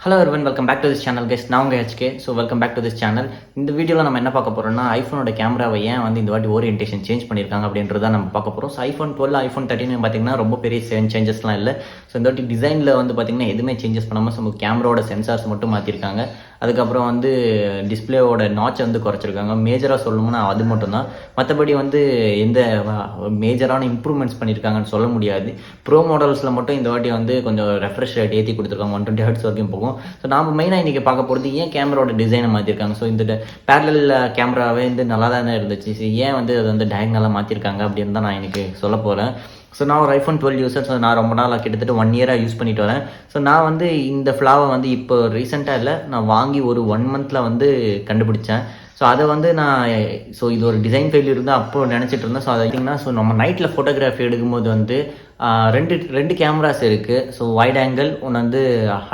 Hello everyone, welcome back to this channel guys. நான் உங்கள் HK. So welcome back to this channel. இந்த வீடியோவில் நம்ம என்ன பார்க்க போகிறோம்னா, ஐஃபோனோட கேமராவை ஏன் இந்த வாட்டி ஓரியன்டேஷன் சேஞ்ச் பண்ணியிருக்காங்க அப்படின்றத நம்ம பார்க்க போகிறோம். ஸோ ஐஃபோன் 12, ஐஃபோன் 13 பார்த்தீங்கன்னா ரொம்ப பெரிய சேஞ்சஸ்லாம் இல்லை. ஸோ இந்த வாட்டி டிசைனில் பார்த்தீங்கன்னா எதுவுமே சேஞ்சஸ் பண்ணாமல் நம்ம கேமராவோட சென்சார்ஸ் மட்டும் மாற்றிருக்காங்க. அதுக்கப்புறம் டிஸ்பிளேவோட நாட்ச் குறைச்சிருக்காங்க. மேஜராக சொல்லணும்னா அது மட்டும் தான். மற்றபடி எந்த மேஜரான இம்ப்ரூவ்மெண்ட்ஸ் பண்ணியிருக்காங்கன்னு சொல்ல முடியாது. ப்ரோ மாடல்ஸில் மட்டும் இந்த வாட்டி கொஞ்சம் ரெஃப்ரெஷ் ரேட் ஏற்றி கொடுத்துருக்காங்க. 120 Hz வரைக்கும் போகும். ஸோ நாம் மெயினாக இன்றைக்கி பார்க்க போகிறது ஏன் கேமராவோட டிசைனை மாற்றிருக்காங்க. ஸோ இந்த பேரலல் கேமராவே நல்லா தானே இருந்துச்சு. ஏன் அது டயக்னலாக மாற்றிருக்காங்க அப்படின்னு தான் நான் இன்றைக்கி சொல்ல போகிறேன். ஸோ நான் ஒரு iPhone 12 யூசர். ஸோ நான் ரொம்ப நாளாக கிட்டத்தட்ட 1 இயராக யூஸ் பண்ணிட்டு வரேன். ஸோ நான் இந்த ஃப்ளாவை இப்போ ரீசெண்டாக இல்லை, நான் வாங்கி ஒரு 1 மந்தில் கண்டுபிடிச்சேன். ஸோ அதை நான் இது ஒரு டிசைன் ஃபெயிலியர் இருந்தால் அப்போது நினச்சிட்டு இருந்தேன். ஸோ அதை ஸோ நம்ம நைட்டில் ஃபோட்டோகிராஃபி எடுக்கும்போது ரெண்டு கேமராஸ் இருக்குது. ஸோ வைட் ஆங்கிள், ஒன்று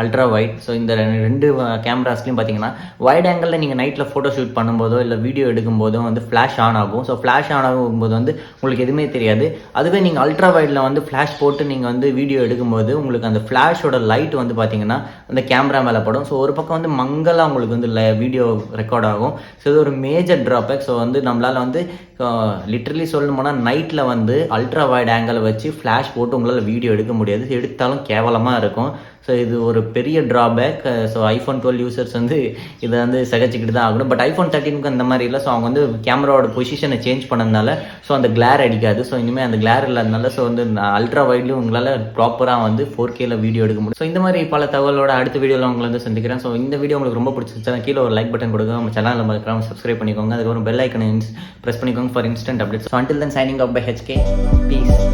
அல்ட்ரா வைட். ஸோ இந்த ரெண்டு கேமராஸ்லையும் பார்த்தீங்கன்னா வைட் ஆங்கிளில் நீங்கள் நைட்டில் ஃபோட்டோ ஷூட் பண்ணும்போதோ இல்லை வீடியோ எடுக்கும்போதோ ஃப்ளாஷ் ஆன் ஆகும். ஸோ ஃப்ளாஷ் ஆன் ஆகும்போது உங்களுக்கு எதுவுமே தெரியாது. அதுவே நீங்கள் அல்ட்ரா வைடில் ஃப்ளாஷ் போட்டு நீங்கள் வீடியோ எடுக்கும்போது உங்களுக்கு அந்த ஃப்ளாஷோட லைட் பார்த்தீங்கன்னா அந்த கேமரா மேலே படும். ஸோ ஒரு பக்கம் மங்கலாக உங்களுக்கு வீடியோ ரெக்கார்ட் ஆகும். ஸோ இது ஒரு மேஜர் ட்ராபேக். ஸோ நம்மளால் லிட்ரலி சொல்லணும்னா நைட்டில் அல்ட்ரா வைட் ஆங்கிளை வச்சு ஃப்ளாஷ் போட்டு உங்களால் வீடியோ எடுக்க முடியாது. எடுத்தாலும் கேவலமாக இருக்கும். ஸோ இது ஒரு பெரிய ட்ராபேக். ஸோ ஐஃபோன் 12 யூசர்ஸ் இதை சகிச்சுக்கிட்டு தான் ஆகணும். பட் ஐஃபோன் 13க்கு அந்த மாதிரி இல்லை. ஸோ அவங்க கேமராவோட பொசிஷனை சேஞ்ச் பண்ணதுனால ஸோ அந்த கிளார் அடிக்காது. ஸோ இனிமேல் அந்த கிளார் இல்லாதனால ஸோ அல்ட்ரா வைட்லையும் உங்களால் ப்ராப்பராக 4Kல வீடியோ எடுக்க முடியும். ஸோ இந்த மாதிரி பல தகவலோட அடுத்த வீடியோவில் உங்களை சந்திக்கிறேன். ஸோ இந்த வீடியோ உங்களுக்கு ரொம்ப பிடிச்சிருச்சா கீழே ஒரு லைக் பட்டன் கொடுங்க. நம்ம சேனலில் மறக்காம சப்ஸ்கிரைப் பண்ணிக்கோங்க. அதுக்கப்புறம் பெல் ஐக்கனை ப்ரெஸ் பண்ணிக்கோங்க for instant updates. So until then signing off by HK. Peace.